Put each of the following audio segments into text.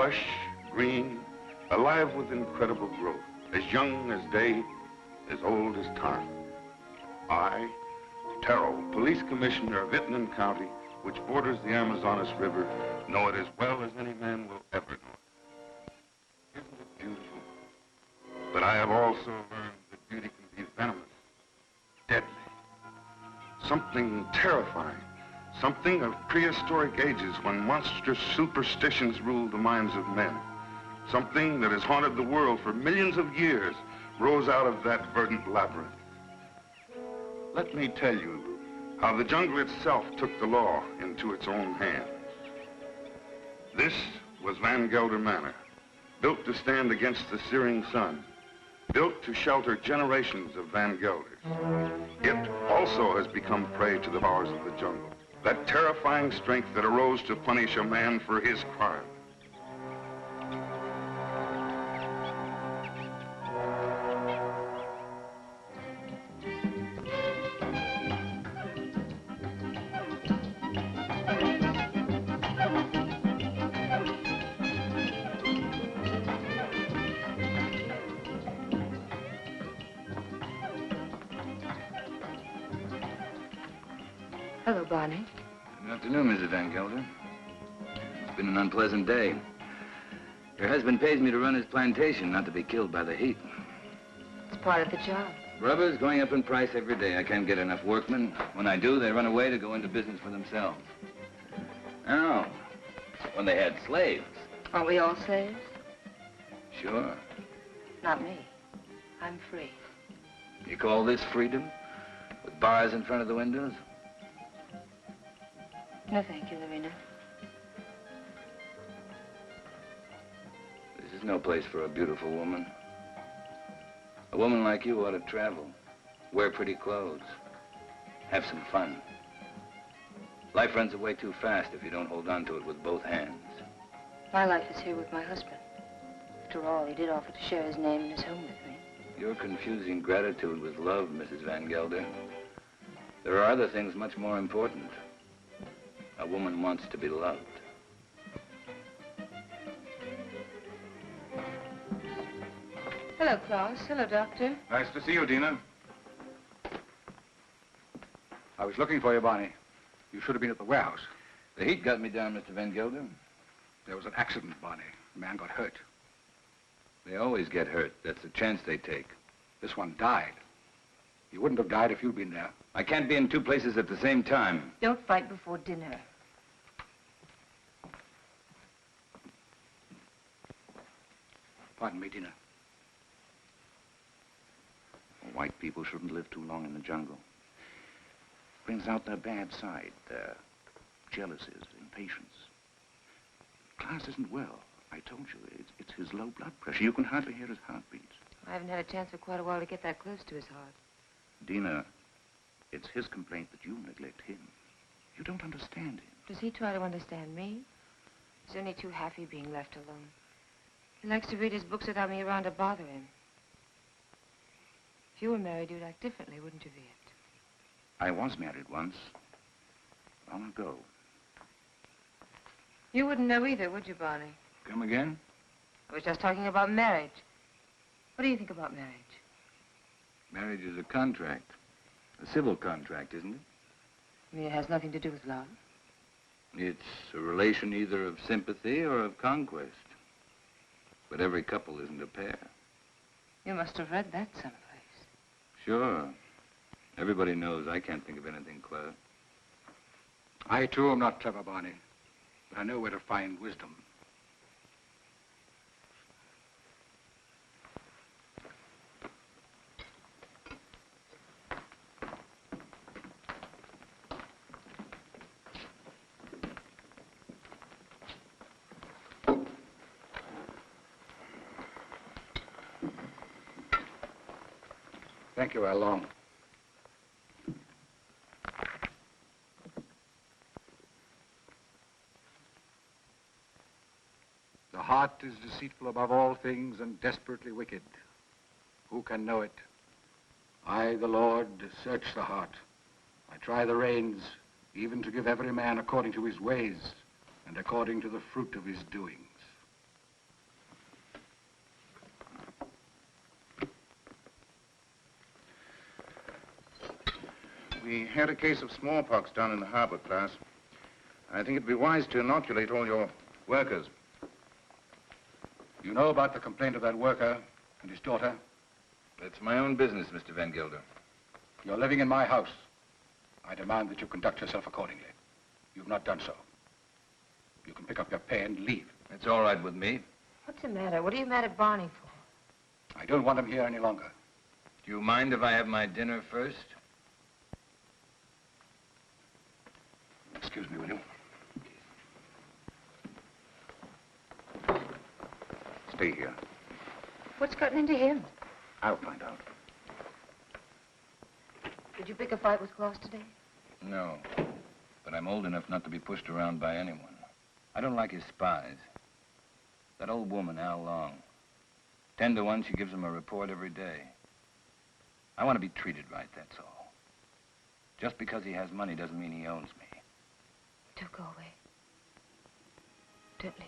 lush, green, alive with incredible growth, as young as day, as old as time. I, Terrell, Police Commissioner of Itnan County, which borders the Amazonas River, know it as well as any man will ever know it. Isn't it beautiful? But I have also learned that beauty can be venomous, deadly, something terrifying, something of prehistoric ages when monstrous superstitions ruled the minds of men. Something that has haunted the world for millions of years rose out of that verdant labyrinth. Let me tell you how the jungle itself took the law into its own hands. This was Van Gelder Manor, built to stand against the searing sun, built to shelter generations of Van Gelders. It also has become prey to the powers of the jungle, that terrifying strength that arose to punish a man for his crime. Hello, Barney. Good afternoon, Mrs. Van Gelder. It's been an unpleasant day. Your husband pays me to run his plantation, not to be killed by the heat. It's part of the job. Rubber's going up in price every day. I can't get enough workmen. When I do, they run away to go into business for themselves. Oh, when they had slaves. Aren't we all slaves? Sure. Not me. I'm free. You call this freedom? With bars in front of the windows? No, thank you, Lorena. This is no place for a beautiful woman. A woman like you ought to travel, wear pretty clothes, have some fun. Life runs away too fast if you don't hold on to it with both hands. My life is here with my husband. After all, he did offer to share his name and his home with me. You're confusing gratitude with love, Mrs. Van Gelder. There are other things much more important. A woman wants to be loved. Hello, Klaus. Hello, Doctor. Nice to see you, Dina. I was looking for you, Barney. You should have been at the warehouse. The heat got me down, Mr. Van Gelder. There was an accident, Barney. A man got hurt. They always get hurt. That's the chance they take. This one died. He wouldn't have died if you'd been there. I can't be in two places at the same time. Don't fight before dinner. Pardon me, Dina. White people shouldn't live too long in the jungle. Brings out their bad side, their jealousies, impatience. Klaus isn't well. I told you, it's his low blood pressure. You can hardly hear his heartbeat. I haven't had a chance for quite a while to get that close to his heart. Dina, it's his complaint that you neglect him. You don't understand him. Does he try to understand me? He's only too happy being left alone. He likes to read his books without me around to bother him. If you were married, you'd act differently, wouldn't you, Viet? I was married once. Long ago. You wouldn't know either, would you, Barney? Come again? I was just talking about marriage. What do you think about marriage? Marriage is a contract. A civil contract, isn't it? I mean, it has nothing to do with love. It's a relation either of sympathy or of conquest. But every couple isn't a pair. You must have read that someplace. Sure. Everybody knows I can't think of anything clever. I, too, am not clever, Barney. But I know where to find wisdom. Thank you, Along. The heart is deceitful above all things and desperately wicked. Who can know it? I, the Lord, search the heart. I try the reins, even to give every man according to his ways and according to the fruit of his doings. We had a case of smallpox down in the harbor, class. I think it'd be wise to inoculate all your workers. You know about the complaint of that worker and his daughter? It's my own business, Mr. Van Gelder. You're living in my house. I demand that you conduct yourself accordingly. You've not done so. You can pick up your pay and leave. It's all right with me. What's the matter? What are you mad at Barney for? I don't want him here any longer. Do you mind if I have my dinner first? Excuse me, will you? Stay here. What's gotten into him? I'll find out. Did you pick a fight with Claus today? No. But I'm old enough not to be pushed around by anyone. I don't like his spies. That old woman, Al Long. 10 to 1, she gives him a report every day. I want to be treated right, that's all. Just because he has money doesn't mean he owns me. Do go away. Don't leave.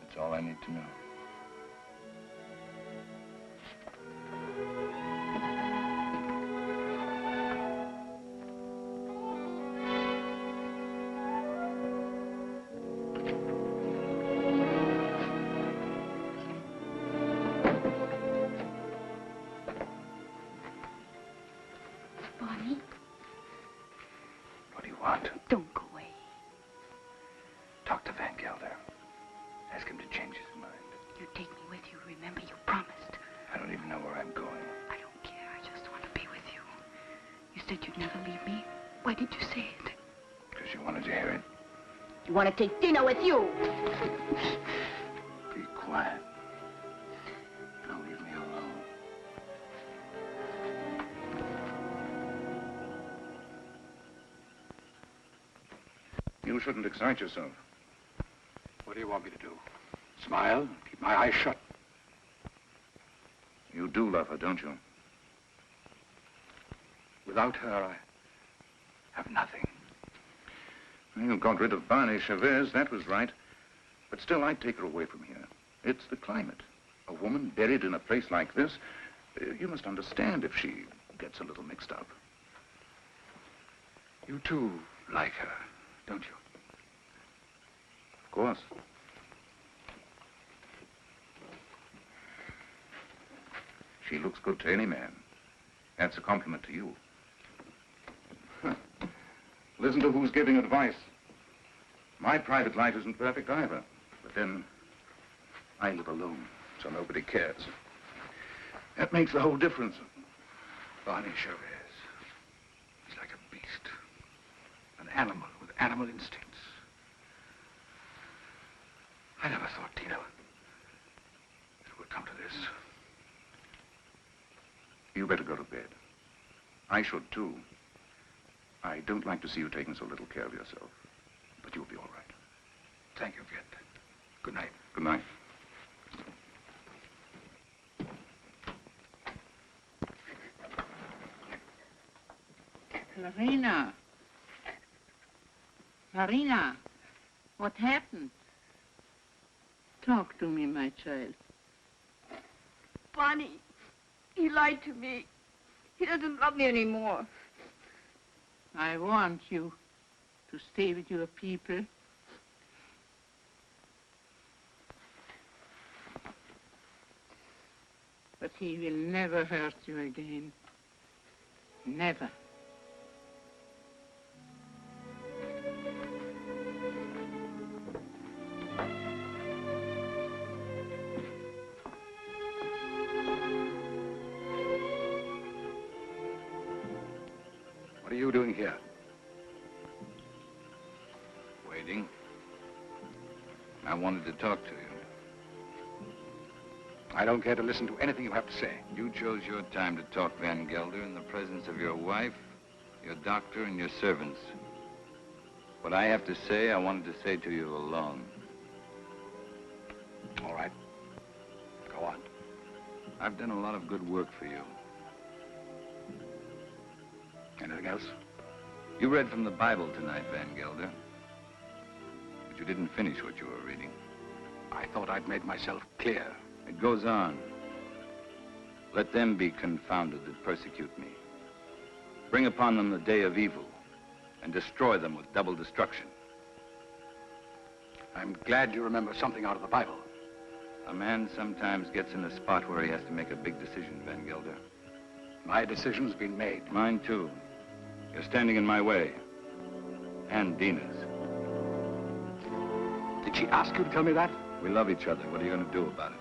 That's all I need to know. Barney, What do you want? don't go away. Talk to Van Gelder. Ask him to change his mind. You take me with you. Remember, you promised. I don't even know where I'm going. I don't care. I just want to be with you. You said you'd never leave me. Why did you say it? Because you wanted to hear it. You want to take dinner with you. Be quiet. Now leave me alone. You shouldn't excite yourself. What do you want me to do? Smile? Keep my eyes shut? You do love her, don't you? Without her, I have nothing. You got rid of Barney Chavez, that was right. But still, I'd take her away from here. It's the climate. A woman buried in a place like this, you must understand if she gets a little mixed up. You too like her, don't you? Of course. She looks good to any man. That's a compliment to you. Listen to who's giving advice. My private life isn't perfect either. But then, I live alone, so nobody cares. That makes the whole difference. Barney Chavez. He's like a beast. An animal with animal instincts. I never thought, Tina, it would come to this. You better go to bed. I should, too. I don't like to see you taking so little care of yourself. But you'll be all right. Thank you, Viet. Good night. Good night. Marina. Marina, what happened? Talk to me, my child. Barney, he lied to me. He doesn't love me anymore. I want you to stay with your people. But he will never hurt you again. Never. What are you doing here? Waiting. I wanted to talk to you. I don't care to listen to anything you have to say. You chose your time to talk, Van Gelder, in the presence of your wife, your doctor, and your servants. What I have to say, I wanted to say to you alone. All right. Go on. I've done a lot of good work for you. Anything else? You read from the Bible tonight, Van Gelder. But you didn't finish what you were reading. I thought I'd made myself clear It goes on. Let them be confounded that persecute me. Bring upon them the day of evil and destroy them with double destruction. I'm glad you remember something out of the Bible. A man sometimes gets in a spot where he has to make a big decision, Van Gelder. My decision's been made. Mine, too. You're standing in my way. And Dina's. Did she ask you to tell me that? We love each other. What are you going to do about it?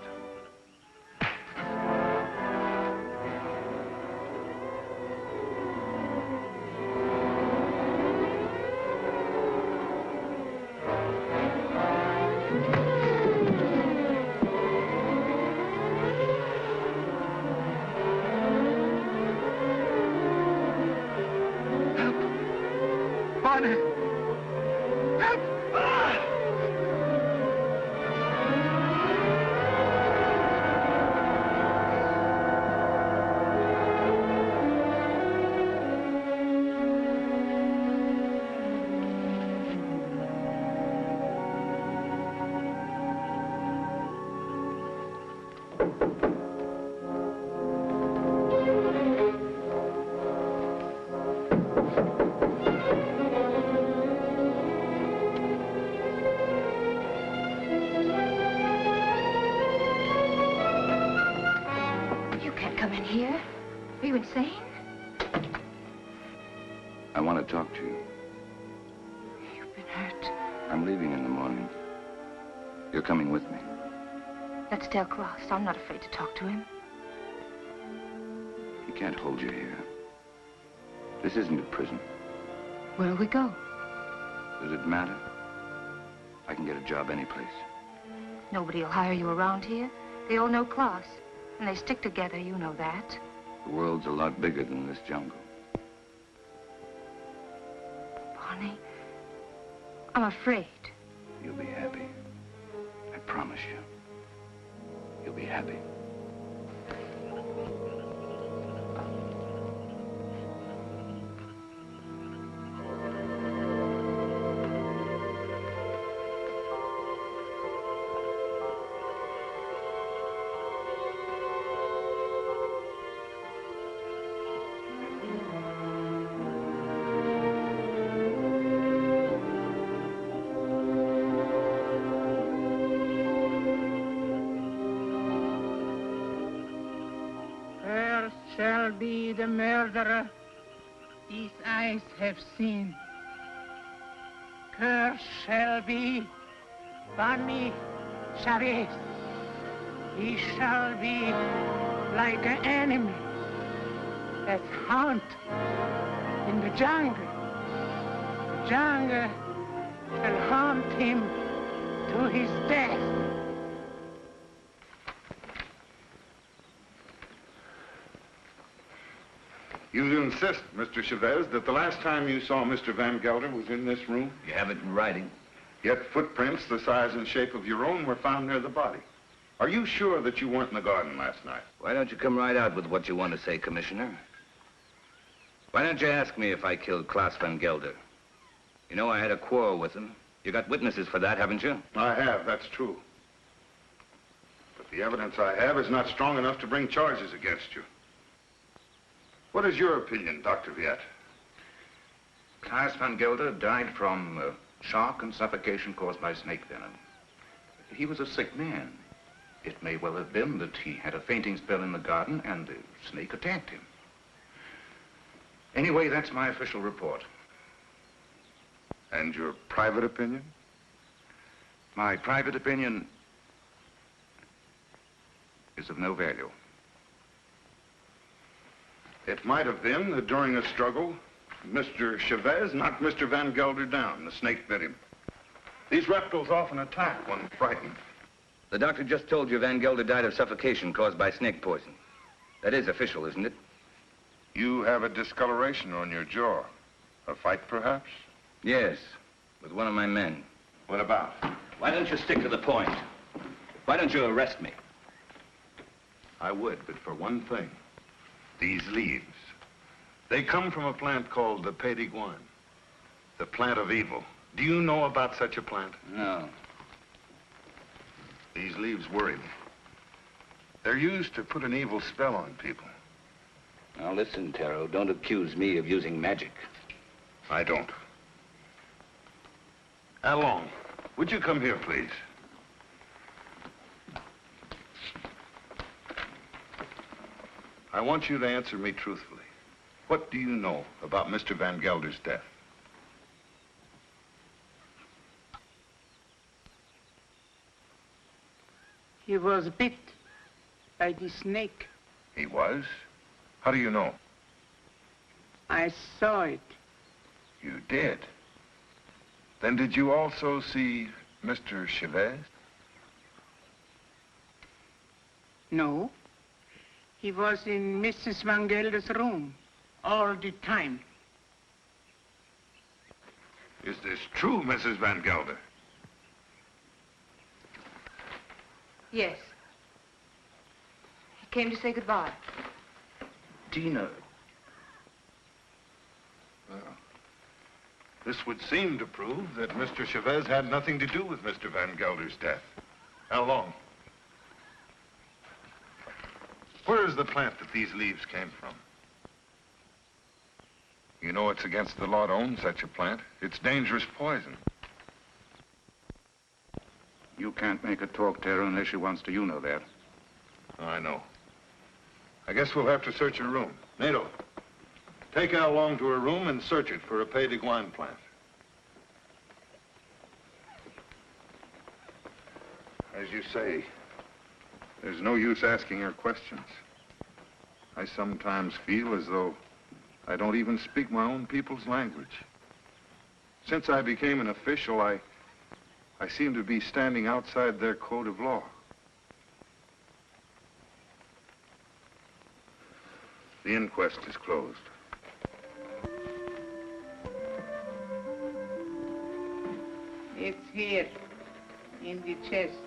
Are you insane? I want to talk to you. You've been hurt. I'm leaving in the morning. You're coming with me. Let's tell Klaus. I'm not afraid to talk to him. He can't hold you here. This isn't a prison. Where'll we go? Does it matter? I can get a job any place. Nobody will hire you around here. They all know Klaus. And they stick together, you know that. The world's a lot bigger than this jungle. Barney, I'm afraid. You'll be happy. I promise you. You'll be happy. Shall be the murderer these eyes have seen. Cursed shall be Barney Chavez. He shall be like an enemy that haunt in the jungle. The jungle shall haunt him to his death. You insist, Mr. Chavez, that the last time you saw Mr. Van Gelder was in this room? You have it in writing. Yet footprints the size and shape of your own were found near the body. Are you sure that you weren't in the garden last night? Why don't you come right out with what you want to say, Commissioner? Why don't you ask me if I killed Klaus Van Gelder? You know I had a quarrel with him. You got witnesses for that, haven't you? I have, that's true. But the evidence I have is not strong enough to bring charges against you. What is your opinion, Dr. Viet? Klaus Van Gelder died from shock and suffocation caused by snake venom. He was a sick man. It may well have been that he had a fainting spell in the garden and the snake attacked him. Anyway, that's my official report. And your private opinion? My private opinion is of no value. It might have been that during a struggle, Mr. Chavez knocked Mr. Van Gelder down. The snake bit him. These reptiles often attack when frightened. The doctor just told you Van Gelder died of suffocation caused by snake poison. That is official, isn't it? You have a discoloration on your jaw. A fight, perhaps? Yes, with one of my men. What about? Why don't you stick to the point? Why don't you arrest me? I would, but for one thing. These leaves. They come from a plant called the Pé d'Iguane, the plant of evil. Do you know about such a plant? No. These leaves worry me. They're used to put an evil spell on people. Now listen, Taro, don't accuse me of using magic. I don't. Along, would you come here, please? I want you to answer me truthfully. What do you know about Mr. Van Gelder's death? He was bit by the snake. He was? How do you know? I saw it. You did? Then did you also see Mr. Chavez? No. He was in Mrs. Van Gelder's room all the time. Is this true, Mrs. Van Gelder? Yes. He came to say goodbye. Dina. Well, this would seem to prove that Mr. Chavez had nothing to do with Mr. Van Gelder's death. How long? Where is the plant that these leaves came from? You know it's against the law to own such a plant. It's dangerous poison. You can't make her talk, Tara, unless she wants to. You know that. I know. I guess we'll have to search her room. Nato, take Al Long to her room and search it for a Pays de Guine plant. As you say, there's no use asking her questions. I sometimes feel as though I don't even speak my own people's language. Since I became an official, I seem to be standing outside their code of law. The inquest is closed. It's here, in the chest.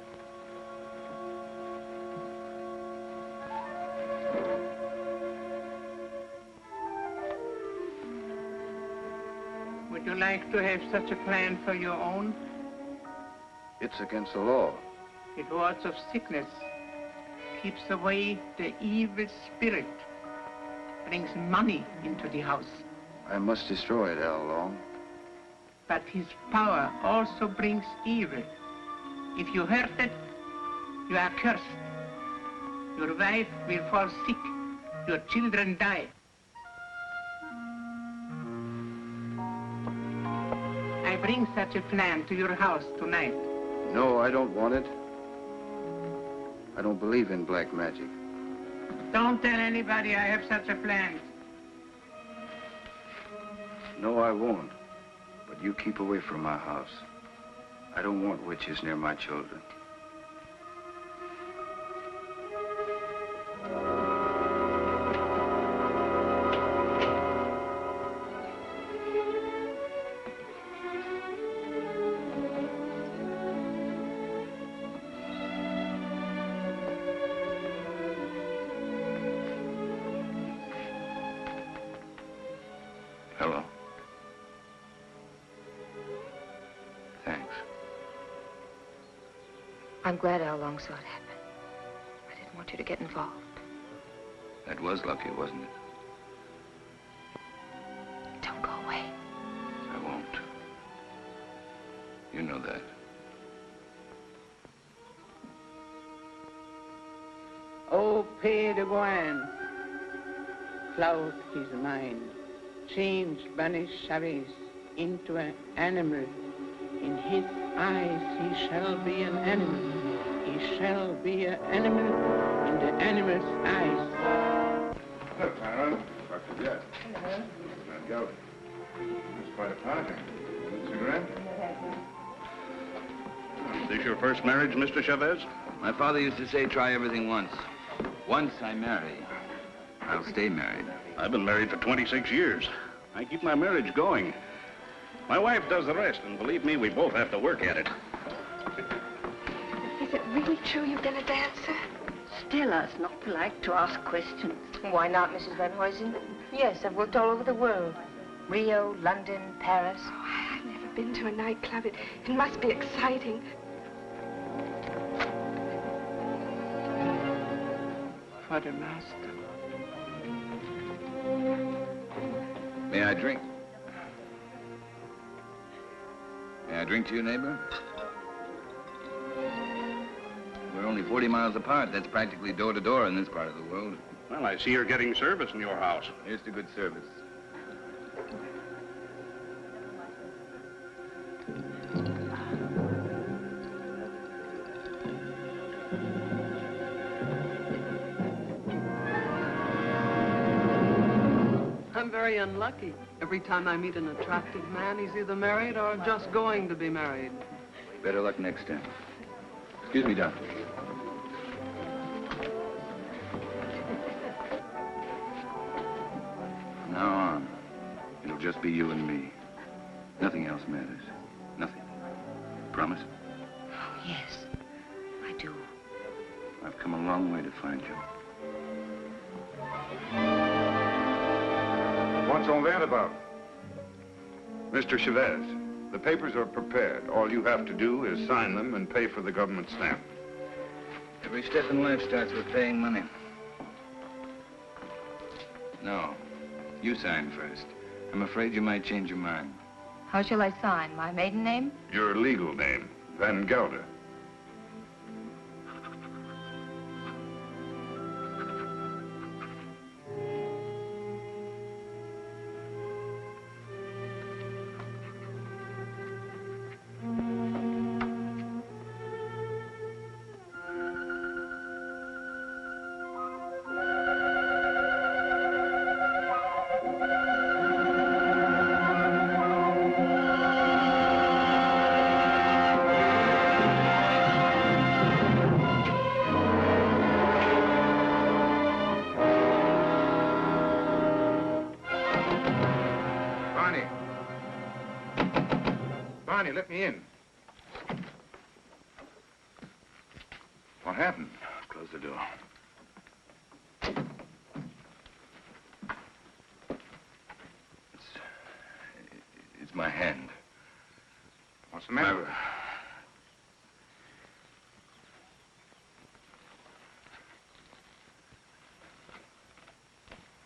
Would you like to have such a plan for your own? It's against the law. It wards of sickness, keeps away the evil spirit, brings money into the house. I must destroy it, Al Long. But his power also brings evil. If you hurt it, you are cursed. Your wife will fall sick. Your children die. I bring such a plan to your house tonight. No, I don't want it. I don't believe in black magic. Don't tell anybody I have such a plan. No, I won't. But you keep away from my house. I don't want witches near my children. Hello. Thanks. I'm glad Al Long saw it happen. I didn't want you to get involved. That was lucky, wasn't it? Don't go away. I won't. You know that. Oh, Pays de Guine, cloud his mind, change banish Chavez into an animal. In his eyes he shall be an animal. He shall be an animal in the animal's eyes. Hello, Tara. Dr. Jett. Hello. Van Gelder. It's quite a party. Cigarette? Is this your first marriage, Mr. Chavez? My father used to say, try everything once. Once I marry, I'll stay married. I've been married for 26 years. I keep my marriage going. My wife does the rest, and believe me, we both have to work at it. Is it really true you've been a dancer? Stella's not like to ask questions. Why not, Mrs. Van Huysen? Yes, I've worked all over the world. Rio, London, Paris. Oh, I've never been to a nightclub. It must be exciting. quartermaster. May I drink? May I drink to you, neighbor? We're only 40 miles apart. That's practically door to door in this part of the world. Well, I see you're getting service in your house. Here's to good service. I'm very unlucky. Every time I meet an attractive man, he's either married or just going to be married. Better luck next time. Excuse me, doctor. From now on, it'll just be you and me. Nothing else matters. Nothing. Promise? Oh, yes, I do. I've come a long way to find you. What's all that about? Mr. Chavez, the papers are prepared. All you have to do is sign them and pay for the government stamp. Every step in life starts with paying money. No, you sign first. I'm afraid you might change your mind. How shall I sign? My maiden name? Your legal name, Van Gelder. Barney, let me in. What happened? Close the door. It's my hand. What's the matter?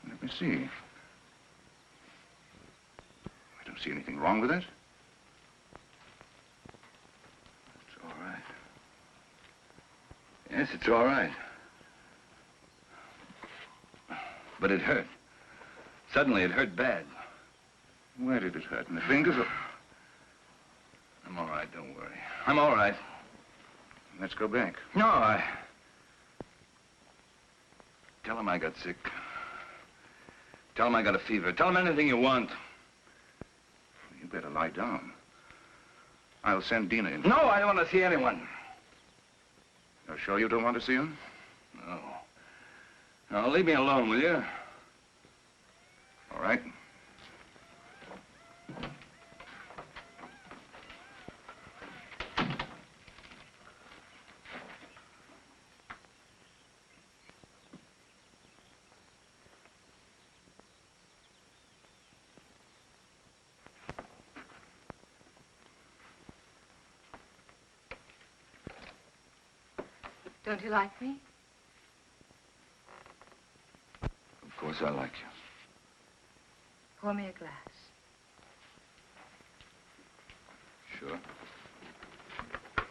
Let me see. I don't see anything wrong with it. It's all right. Yes, it's all right. But it hurt. Suddenly, it hurt bad. Where did it hurt? In the fingers or... I'm all right, don't worry. I'm all right. Let's go back. No, Tell him I got sick. Tell him I got a fever. Tell him anything you want. You better lie down. I'll send Dina in. No, I don't want to see anyone. You're sure you don't want to see him? No. Now, leave me alone, will you? All right. Don't you like me? Of course I like you. Pour me a glass. Sure.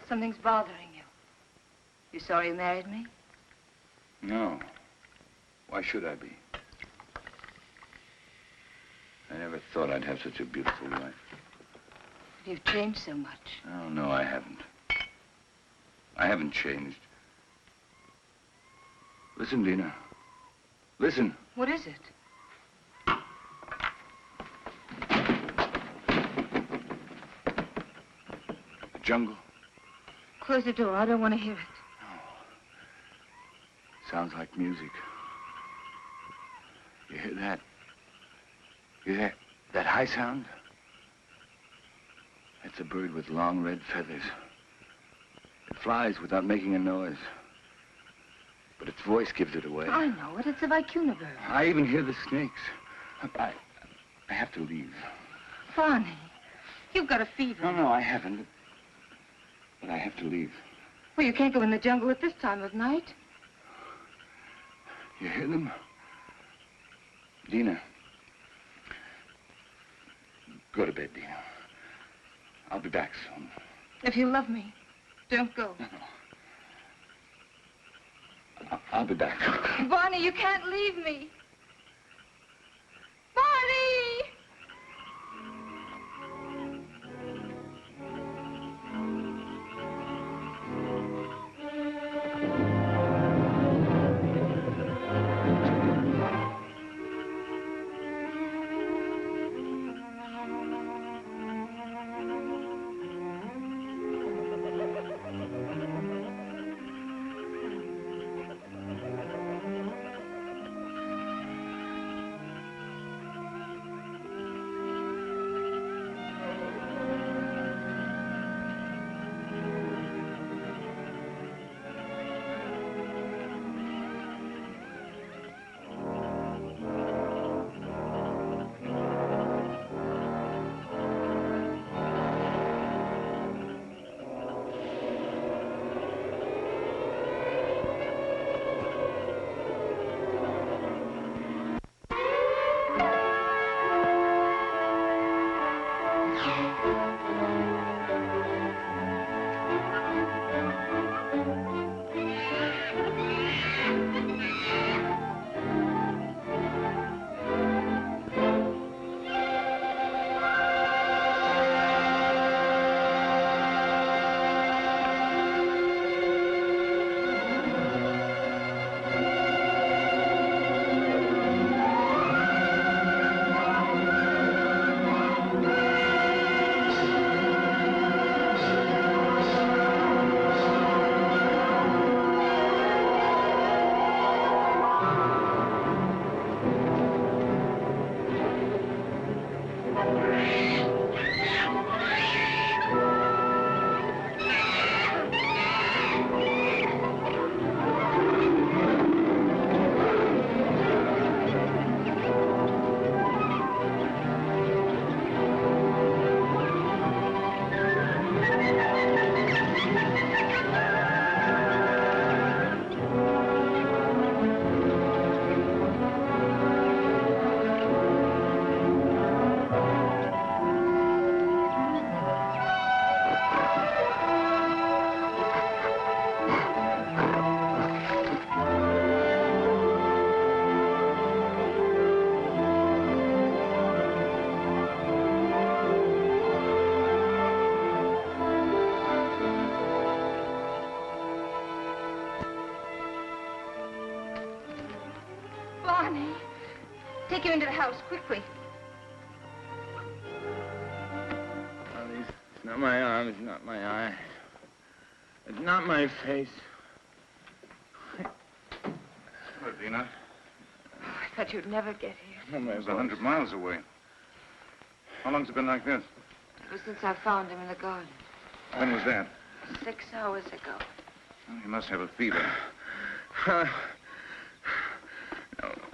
Something's bothering you. You sorry you married me? No. Why should I be? I never thought I'd have such a beautiful wife. You've changed so much. Oh, no, I haven't. I haven't changed. Listen, Dina. Listen. What is it? The jungle. Close the door. I don't want to hear it. No. Sounds like music. You hear that? You hear that high sound? That's a bird with long red feathers. It flies without making a noise. But its voice gives it away. I know it. It's a vicuna bird. I even hear the snakes. I have to leave. Barney, you've got a fever. No, I haven't. But I have to leave. Well, you can't go in the jungle at this time of night. You hear them? Dina. Go to bed, Dina. I'll be back soon. If you love me, don't go. No. I'll be back. Barney, you can't leave me. Barney! Barney, take him into the house, quickly. It's not my arm, it's not my eye. It's not my face. Hello, Dina. I thought you'd never get here. It was 100 miles away. How long's it been like this? Ever since I found him in the garden. When was that? 6 hours ago. Well, he must have a fever. No,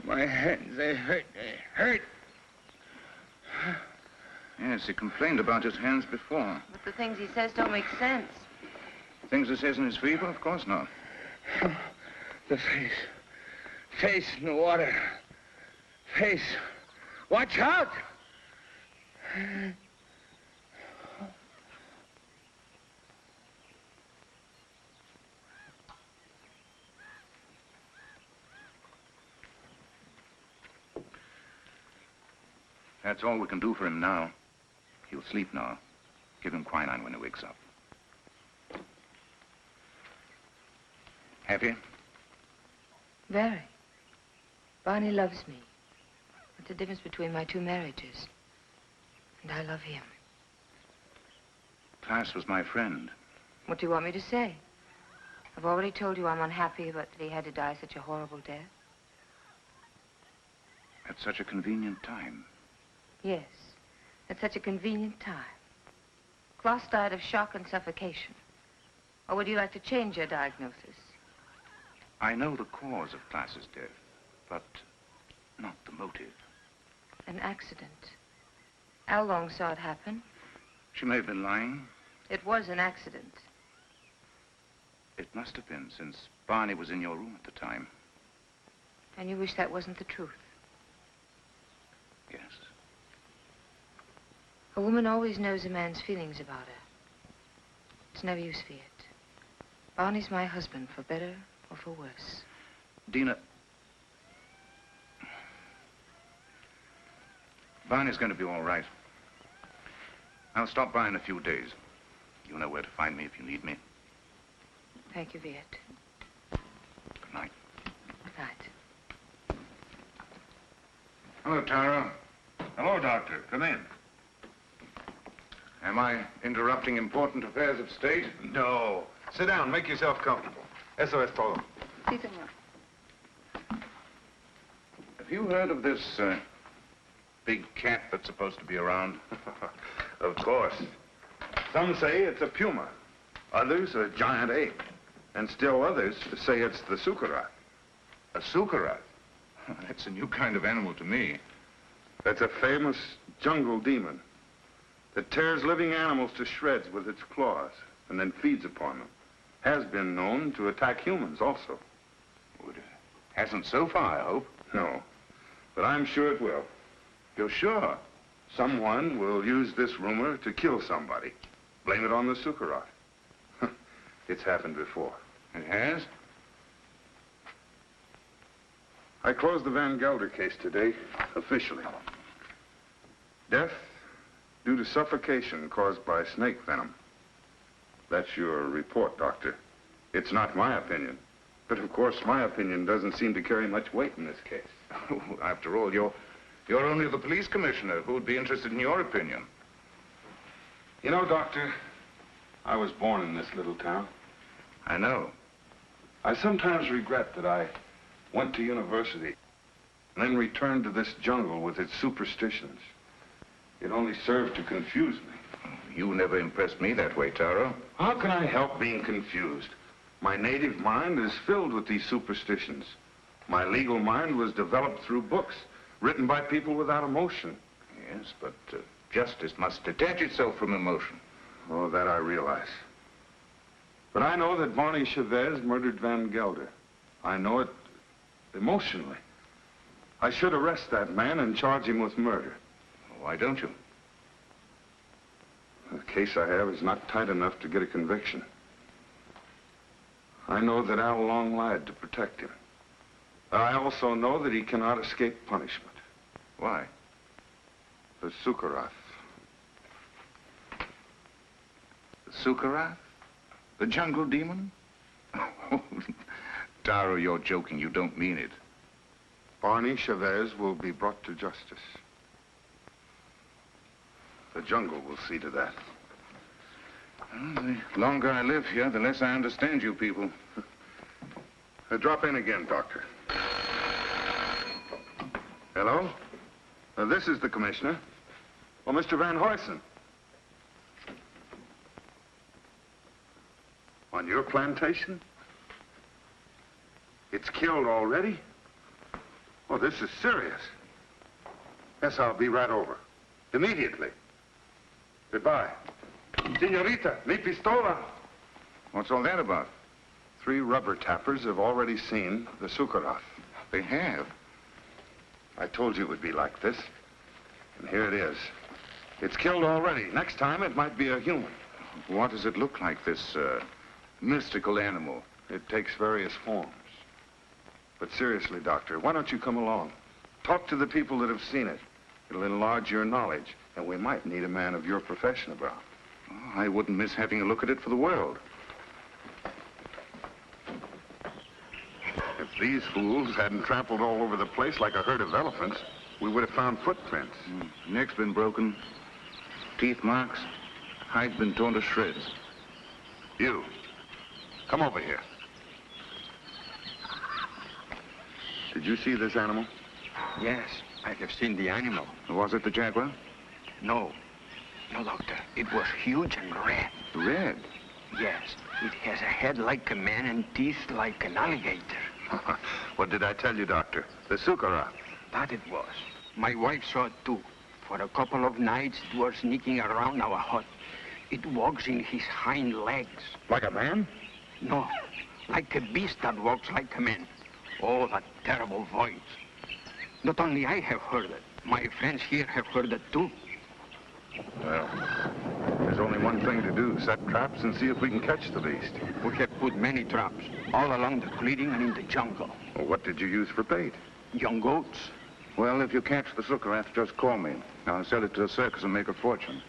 my hands, they hurt, they hurt. Yes, he complained about his hands before. But the things he says don't make sense. Things he says in his fever? Of course not. The face. Face in the water. Face. Watch out! That's all we can do for him now. He'll sleep now. Give him quinine when he wakes up. Happy? Very. Barney loves me. What's the difference between my 2 marriages? And I love him. Klaas was my friend. What do you want me to say? I've already told you I'm unhappy about that he had to die such a horrible death. At such a convenient time. Yes, at such a convenient time. Klaas died of shock and suffocation. Or would you like to change your diagnosis? I know the cause of Klaas's death, but not the motive. An accident. How long saw it happen? She may have been lying. It was an accident. It must have been, since Barney was in your room at the time. And you wish that wasn't the truth? Yes. A woman always knows a man's feelings about her. It's never use for it. Barney's my husband, for better or for worse. Dina, Barney's going to be all right. I'll stop by in a few days. You know where to find me if you need me. Thank you, Viet. Good night. Good night. Hello, Tara. Hello, Doctor. Come in. Am I interrupting important affairs of state? No. Sit down. Make yourself comfortable. Eso es todo. Sí, señor. Have you heard of this big cat that's supposed to be around? Of course. Some say it's a puma. Others a giant ape. And still others say it's the sukarat. A sukarat? That's a new kind of animal to me. That's a famous jungle demon that tears living animals to shreds with its claws and then feeds upon them. Has been known to attack humans also. Well, it hasn't so far, I hope. No, but I'm sure it will. You're sure? Someone will use this rumor to kill somebody. Blame it on the sukarat. It's happened before. It has? I closed the Van Gelder case today, officially. Death due to suffocation caused by snake venom. That's your report, Doctor. It's not my opinion. But of course, my opinion doesn't seem to carry much weight in this case. After all, you're only the police commissioner. Who would be interested in your opinion? You know, Doctor, I was born in this little town. I know. I sometimes regret that I went to university and then returned to this jungle with its superstitions. It only served to confuse me. You never impressed me that way, Taro. How can I help being confused? My native mind is filled with these superstitions. My legal mind was developed through books written by people without emotion. Yes, but justice must detach itself from emotion. Oh, that I realize. But I know that Barney Chavez murdered Van Gelder. I know it emotionally. I should arrest that man and charge him with murder. Why don't you? The case I have is not tight enough to get a conviction. I know that Al Long lied to protect him. I also know that he cannot escape punishment. Why? The Sukarath. The Sukarath? The jungle demon? Taro, you're joking. You don't mean it. Barney Chavez will be brought to justice. The jungle will see to that. Well, the longer I live here, the less I understand you people. Drop in again, Doctor. Hello? This is the commissioner. Oh, Mr. Van Huysen. On your plantation? It's killed already? Oh, this is serious. Yes, I'll be right over. Immediately. Goodbye. Senorita, mi pistola. What's all that about? 3 rubber tappers have already seen the Sukarath. They have? I told you it would be like this. And here it is. It's killed already. Next time, it might be a human. What does it look like, this mystical animal? It takes various forms. But seriously, Doctor, why don't you come along? Talk to the people that have seen it. It'll enlarge your knowledge, and we might need a man of your profession about. Oh, I wouldn't miss having a look at it for the world. If these fools hadn't trampled all over the place like a herd of elephants, we would have found footprints. Neck's been broken, teeth marks, hide's been torn to shreds. You, come over here. Did you see this animal? Yes, I have seen the animal. Was it the jaguar? No. No, Doctor. It was huge and red. Red? Yes. It has a head like a man and teeth like an alligator. What did I tell you, Doctor? The Sukarath. That it was. My wife saw it too. For a couple of nights, it was sneaking around our hut. It walks in his hind legs. Like a man? No, like a beast that walks like a man. Oh, that terrible voice. Not only I have heard it, my friends here have heard it too. Well, there's only one thing to do, set traps and see if we can catch the beast. We have put many traps, all along the clearing and in the jungle. Well, what did you use for bait? Young goats. Well, if you catch the sucarath, just call me. I'll sell it to a circus and make a fortune.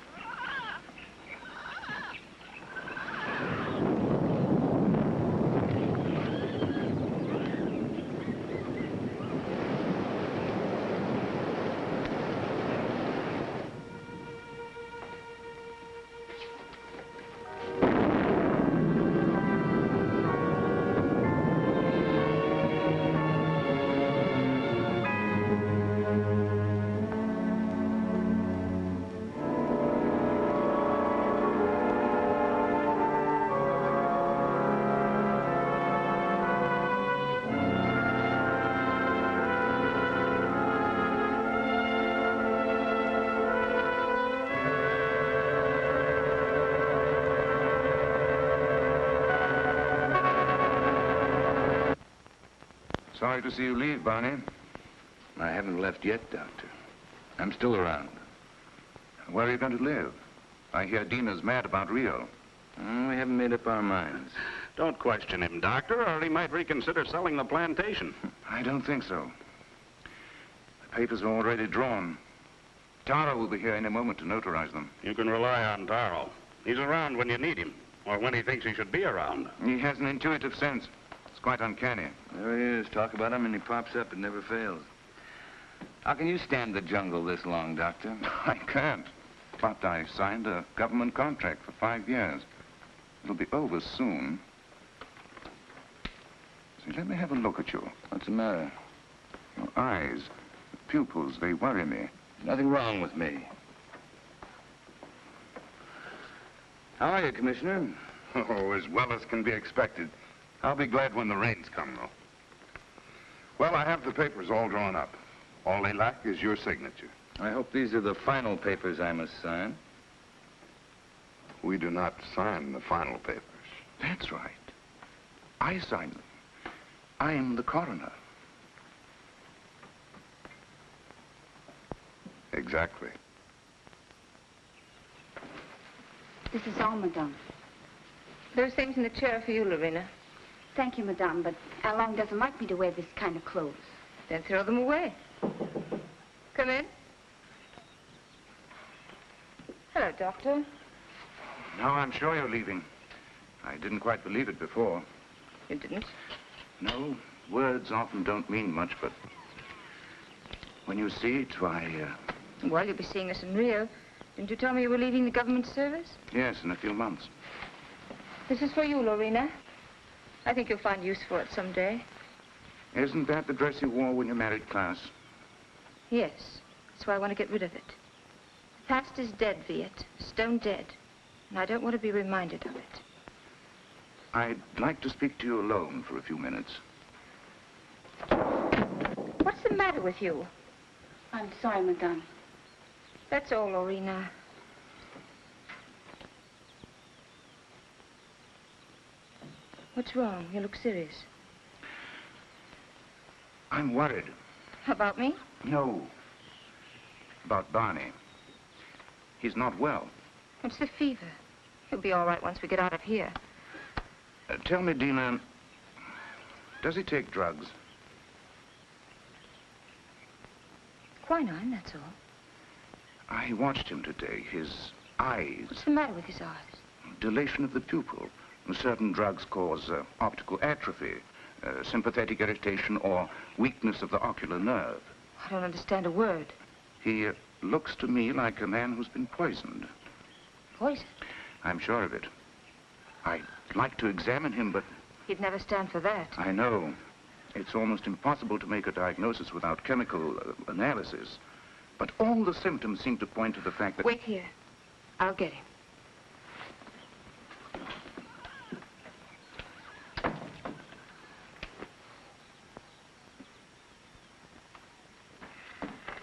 Sorry to see you leave, Barney. I haven't left yet, Doctor. I'm still around. Where are you going to live? I hear Dina's mad about Rio. We haven't made up our minds. Don't question him, Doctor, or he might reconsider selling the plantation. I don't think so. The papers are already drawn. Tara will be here any moment to notarize them. You can rely on Taro. He's around when you need him, or when he thinks he should be around. He has an intuitive sense. It's quite uncanny. There he is. Talk about him and he pops up. It never fails. How can you stand the jungle this long, Doctor? I can't. But I signed a government contract for 5 years. It'll be over soon. See, let me have a look at you. What's the matter? Your eyes, the pupils, they worry me. Nothing wrong with me. How are you, Commissioner? Oh, as well as can be expected. I'll be glad when the rains come, though. Well, I have the papers all drawn up. All they lack is your signature. I hope these are the final papers I must sign. We do not sign the final papers. That's right. I signed them. I am the coroner. Exactly. This is all, madame. Those things in the chair are for you, Lorena. Thank you, madame, but Alain doesn't like me to wear this kind of clothes. Then throw them away. Come in. Hello, Doctor. Now I'm sure you're leaving. I didn't quite believe it before. You didn't? No, words often don't mean much, but when you see it, why, Well, you'll be seeing us in Rio. Didn't you tell me you were leaving the government service? yes, in a few months. This is for you, Lorena. I think you'll find use for it someday. Isn't that the dress you wore when you married Klaus? Yes. That's why I want to get rid of it. The past is dead, Viet. Stone dead. And I don't want to be reminded of it. I'd like to speak to you alone for a few minutes. What's the matter with you? I'm sorry, madame. That's all, Lorena. What's wrong? You look serious. I'm worried. About me? No. About Barney. He's not well. It's the fever. He'll be all right once we get out of here. Tell me, Dina, does he take drugs? Quinine, that's all. I watched him today. His eyes. What's the matter with his eyes? Dilation of the pupil. Certain drugs cause optical atrophy, sympathetic irritation, or weakness of the ocular nerve. I don't understand a word. He looks to me like a man who's been poisoned. Poison? I'm sure of it. I'd like to examine him, but... He'd never stand for that. I know. It's almost impossible to make a diagnosis without chemical analysis. But all the symptoms seem to point to the fact that... Wait here. I'll get him.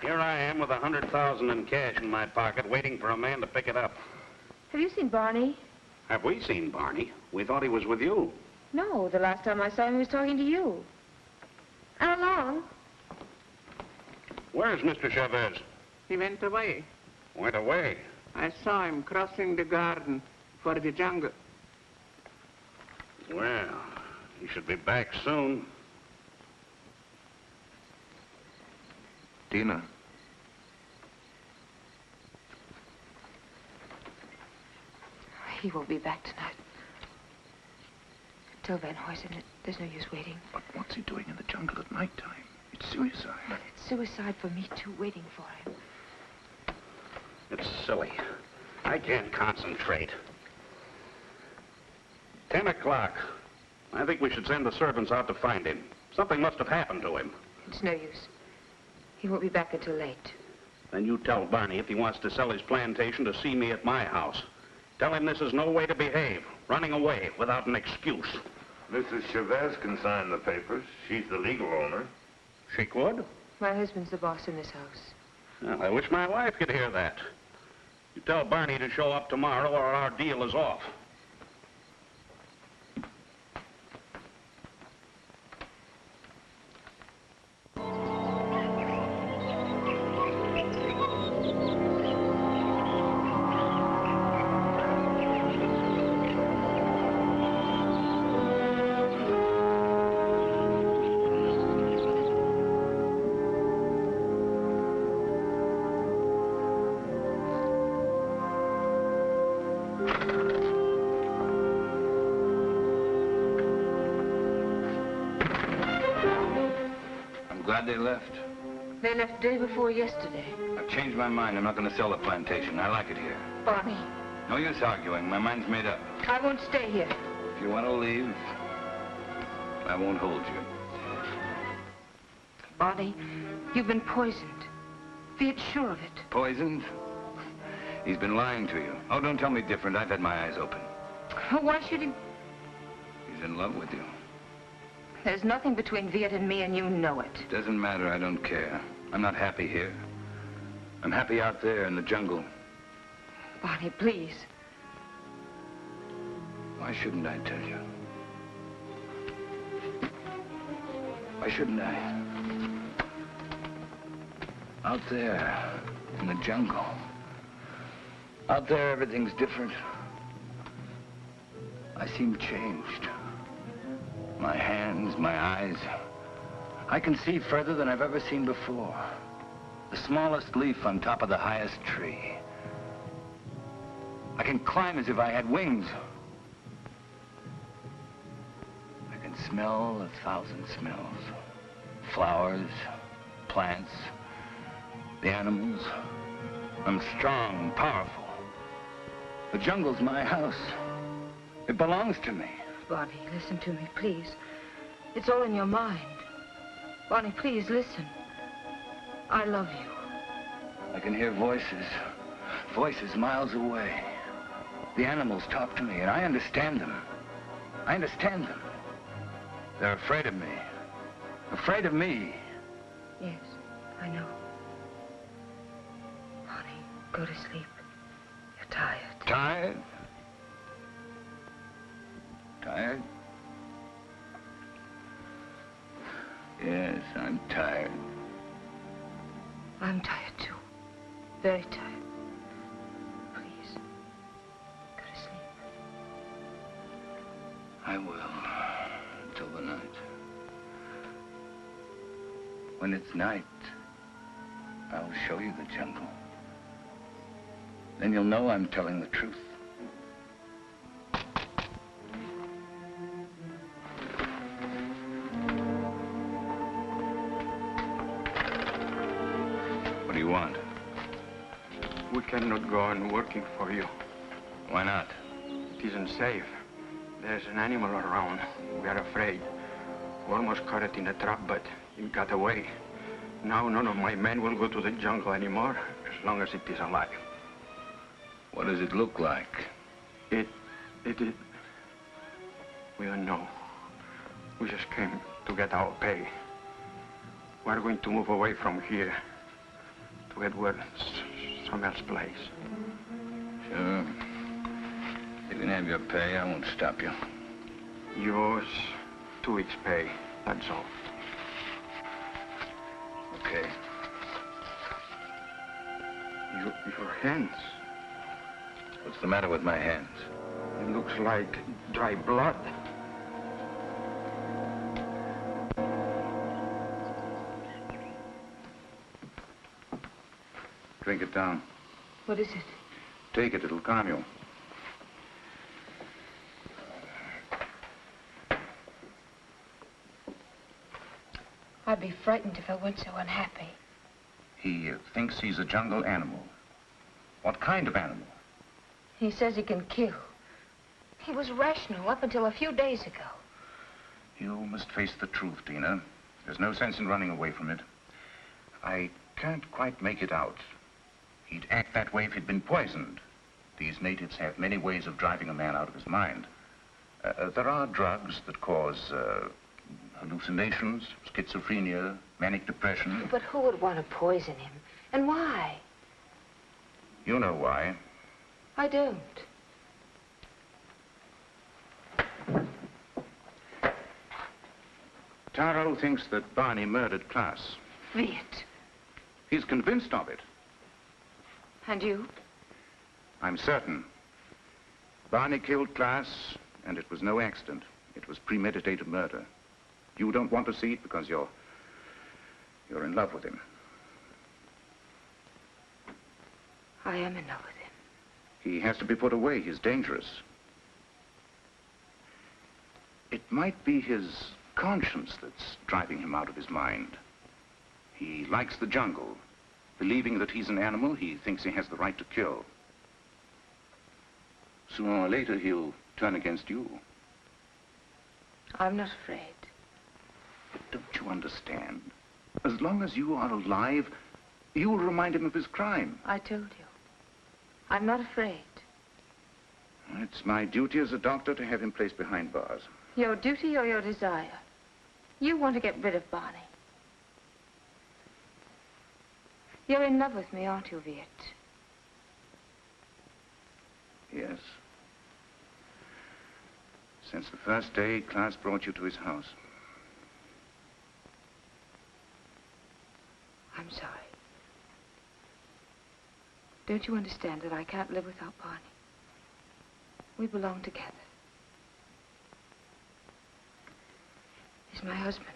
Here I am with $100,000 in cash in my pocket, waiting for a man to pick it up. Have you seen Barney? Have we seen Barney? We thought he was with you. No, the last time I saw him, he was talking to you. How long? Where's Mr. Chavez? He went away. Went away. I saw him crossing the garden for the jungle. Well, he should be back soon. Tina. He won't be back tonight. Tell Van Huysen that there's no use waiting. But what's he doing in the jungle at nighttime? It's suicide. But it's suicide for me, too, waiting for him. It's silly. I can't concentrate. 10 o'clock. I think we should send the servants out to find him. Something must have happened to him. It's no use. He won't be back until late. Then you tell Barney if he wants to sell his plantation to see me at my house. Tell him this is no way to behave, running away without an excuse. Mrs. Chavez can sign the papers. She's the legal owner. She could? My husband's the boss in this house. Well, I wish my wife could hear that. You tell Barney to show up tomorrow or our deal is off. Glad they left. They left day before yesterday. I've changed my mind. I'm not going to sell the plantation. I like it here. Barney. No use arguing. My mind's made up. I won't stay here. If you want to leave, I won't hold you. Barney, you've been poisoned. Be sure of it. Poisoned? He's been lying to you. Oh, don't tell me different. I've had my eyes open. Why should he? He's in love with you. There's nothing between Viet and me, and you know it. Doesn't matter. I don't care. I'm not happy here. I'm happy out there in the jungle. Barney, please. Why shouldn't I tell you? Why shouldn't I? Out there in the jungle. Out there, everything's different. I seem changed. My hands, my eyes. I can see further than I've ever seen before. The smallest leaf on top of the highest tree. I can climb as if I had wings. I can smell 1,000 smells. Flowers, plants, the animals. I'm strong and powerful. The jungle's my house. It belongs to me. Barney, listen to me, please. It's all in your mind. Barney, please, listen. I love you. I can hear voices. Voices miles away. The animals talk to me, and I understand them. I understand them. They're afraid of me. Afraid of me. Yes, I know. Barney, go to sleep. You're tired. Tired? Tired? Yes, I'm tired. I'm tired, too. Very tired. Please, go to sleep. I will, until the night. When it's night, I'll show you the jungle. Then you'll know I'm telling the truth. What do you want? We cannot go on working for you. Why not? It isn't safe. There's an animal around. We are afraid. We almost caught it in a trap, but it got away. Now none of my men will go to the jungle anymore, as long as it is alive. What does it look like? It... We don't know. We just came to get our pay. We're going to move away from here to Edward, some else place. Sure. You can have your pay. I won't stop you. Yours, 2 weeks' pay. That's all. okay. Your hands. What's the matter with my hands? It looks like dry blood. Drink it down. What is it? Take it, it'll calm you. I'd be frightened if I weren't so unhappy. He thinks he's a jungle animal. What kind of animal? He says he can kill. He was rational up until a few days ago. You must face the truth, Tina. There's no sense in running away from it. I can't quite make it out. He'd act that way if he'd been poisoned. These natives have many ways of driving a man out of his mind. There are drugs that cause hallucinations, schizophrenia, manic depression. But who would want to poison him? And why? You know why. I don't. Taro thinks that Barney murdered Klaas. Viet. He's convinced of it. And you? I'm certain. Barney killed Klaas, and it was no accident. It was premeditated murder. You don't want to see it because you're in love with him. I am in love with him. He has to be put away. He's dangerous. It might be his conscience that's driving him out of his mind. He likes the jungle. Believing that he's an animal, he thinks he has the right to kill. Sooner or later, he'll turn against you. I'm not afraid. But don't you understand? As long as you are alive, you'll remind him of his crime. I told you. I'm not afraid. It's my duty as a doctor to have him placed behind bars. Your duty or your desire? You want to get rid of Barney. You're in love with me, aren't you, Viet? Yes. Since the first day Klaas brought you to his house. I'm sorry. Don't you understand that I can't live without Barney? We belong together. He's my husband.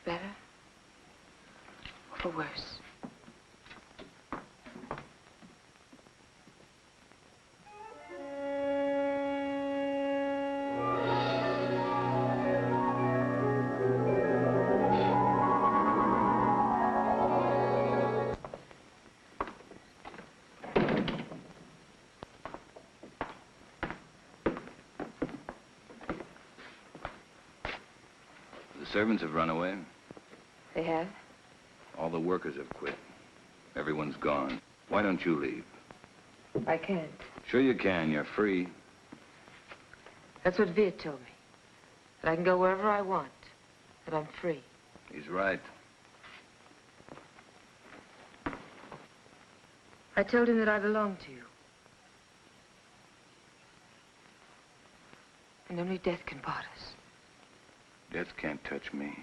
For better or for worse. The servants have run away. They have? All the workers have quit. Everyone's gone. Why don't you leave? I can't. Sure you can. You're free. That's what Viet told me. That I can go wherever I want. That I'm free. He's right. I told him that I belong to you. And only death can part us. Death can't touch me.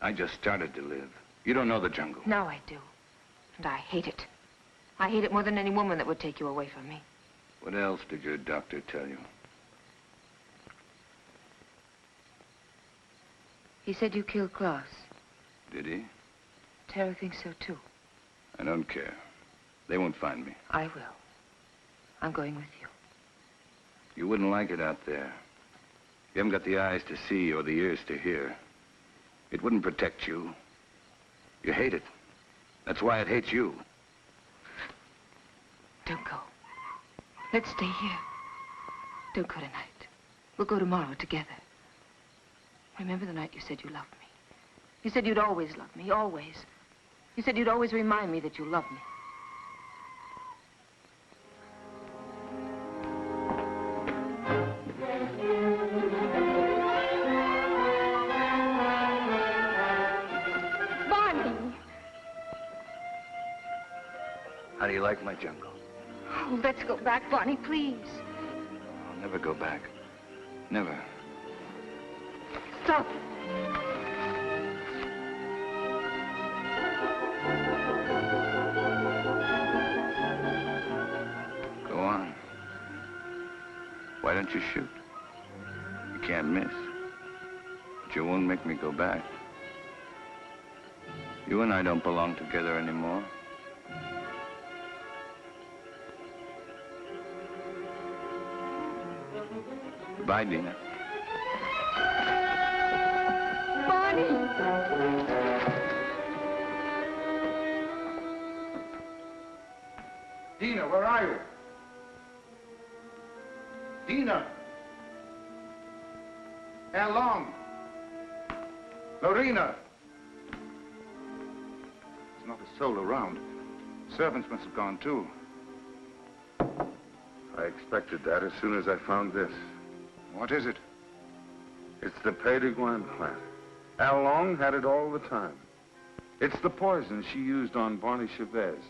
I just started to live. You don't know the jungle. Now I do. And I hate it. I hate it more than any woman that would take you away from me. What else did your doctor tell you? He said you killed Klaas. Did he? Tara thinks so, too. I don't care. They won't find me. I will. I'm going with you. You wouldn't like it out there. You haven't got the eyes to see or the ears to hear. It wouldn't protect you. You hate it. That's why it hates you. Don't go. Let's stay here. Don't go tonight. We'll go tomorrow together. Remember the night you said you loved me? You said you'd always love me, always. You said you'd always remind me that you love me. How do you like my jungle? Oh, let's go back, Barney, please. I'll never go back. Never. Stop. Why don't you shoot? You can't miss. But you won't make me go back. You and I don't belong together anymore. Goodbye, Dina. Barney! Dina, where are you? Dina! How long? Lorena! There's not a soul around. Servants must have gone too. I expected that as soon as I found this. What is it? It's the Pédiguin plant. Al Long had it all the time. It's the poison she used on Barney Chavez.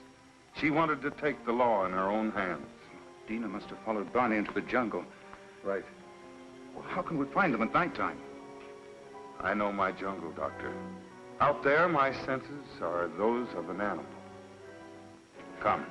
She wanted to take the law in her own hands. Dina must have followed Barney into the jungle. Right. Well, how can we find them at nighttime? I know my jungle, Doctor. Out there, my senses are those of an animal. Come.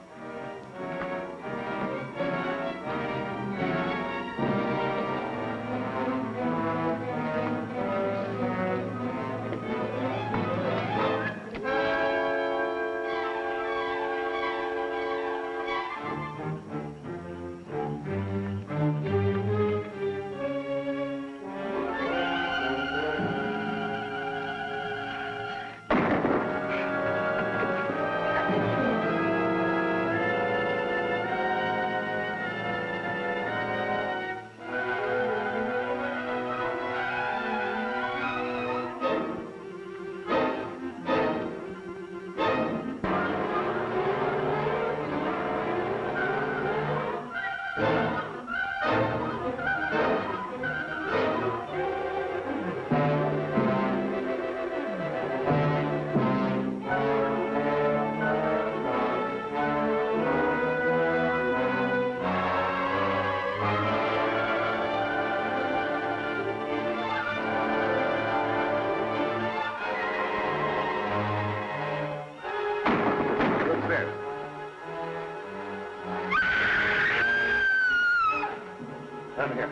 Come here.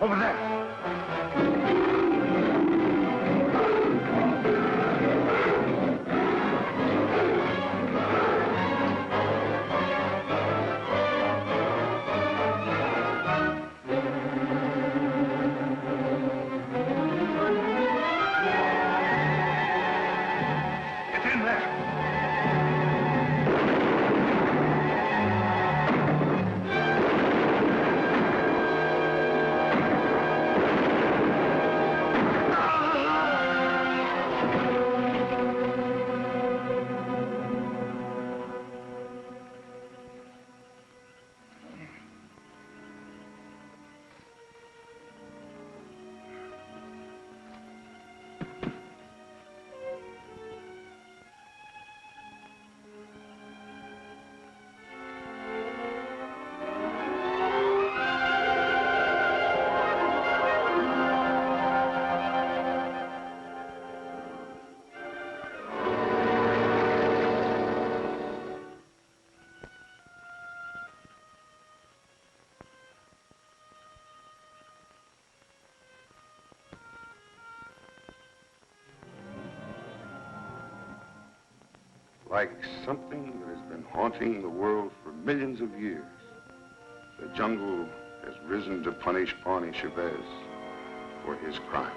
Over there. Like something that has been haunting the world for millions of years, the jungle has risen to punish Barney Chavez for his crime.